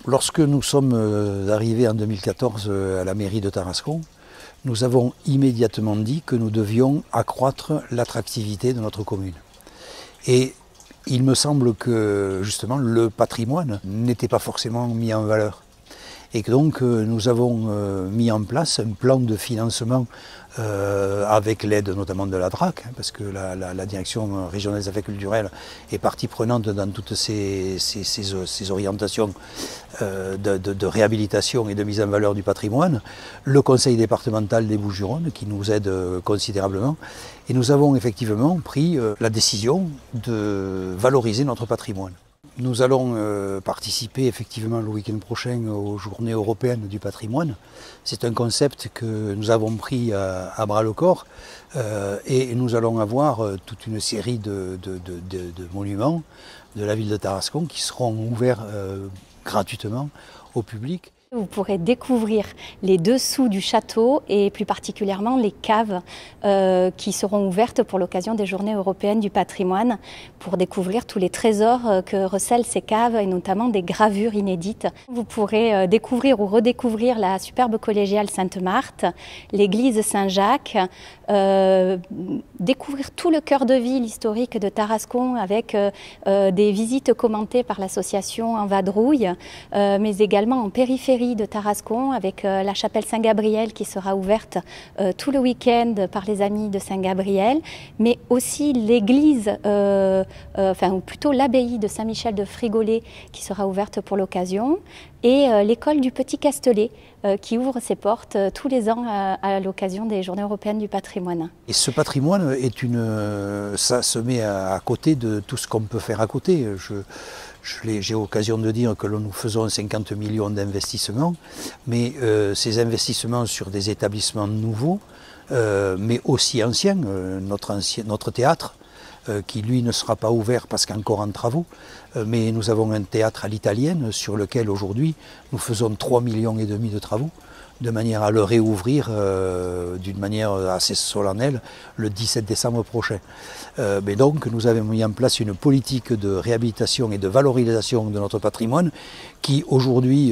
Lorsque nous sommes arrivés en 2014 à la mairie de Tarascon, nous avons immédiatement dit que nous devions accroître l'attractivité de notre commune. Et il me semble que justement le patrimoine n'était pas forcément mis en valeur. Et que donc nous avons mis en place un plan de financement avec l'aide notamment de la DRAC, parce que la direction régionale des affaires culturelles est partie prenante dans toutes ces orientations de réhabilitation et de mise en valeur du patrimoine, le conseil départemental des Bouches-du-Rhône qui nous aide considérablement, et nous avons effectivement pris la décision de valoriser notre patrimoine. Nous allons participer effectivement le week-end prochain aux Journées européennes du patrimoine. C'est un concept que nous avons pris à bras-le-corps et nous allons avoir toute une série de monuments de la ville de Tarascon qui seront ouverts gratuitement au public. Vous pourrez découvrir les dessous du château et plus particulièrement les caves qui seront ouvertes pour l'occasion des Journées européennes du patrimoine pour découvrir tous les trésors que recèlent ces caves et notamment des gravures inédites. Vous pourrez découvrir ou redécouvrir la superbe collégiale Sainte-Marthe, l'église Saint-Jacques, découvrir tout le cœur de ville historique de Tarascon avec des visites commentées par l'association En Vadrouille, mais également en périphérie de Tarascon avec la chapelle Saint-Gabriel qui sera ouverte tout le week-end par les amis de Saint-Gabriel, mais aussi l'église, ou plutôt l'abbaye de Saint-Michel de Frigolet qui sera ouverte pour l'occasion, et l'école du Petit Castelet qui ouvre ses portes tous les ans à l'occasion des Journées européennes du patrimoine. Et ce patrimoine ça se met à côté de tout ce qu'on peut faire à côté. J'ai l'occasion de dire que nous faisons 50 millions d'investissements, mais ces investissements sur des établissements nouveaux, mais aussi anciens, notre théâtre, qui lui ne sera pas ouvert parce qu'encore en travaux, mais nous avons un théâtre à l'italienne sur lequel aujourd'hui nous faisons 3,5 millions de travaux, de manière à le réouvrir d'une manière assez solennelle le 17 décembre prochain. Mais donc nous avons mis en place une politique de réhabilitation et de valorisation de notre patrimoine qui aujourd'hui,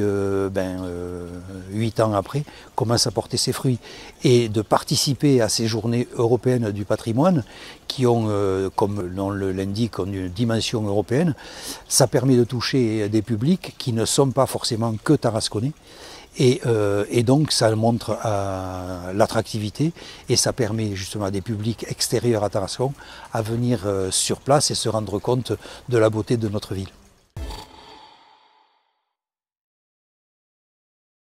8 ans après, commence à porter ses fruits. Et de participer à ces journées européennes du patrimoine qui ont, comme le nom l'indique, une dimension européenne, ça permet de toucher des publics qui ne sont pas forcément que tarasconnais. Et donc ça montre l'attractivité et ça permet justement à des publics extérieurs à Tarascon à venir sur place et se rendre compte de la beauté de notre ville.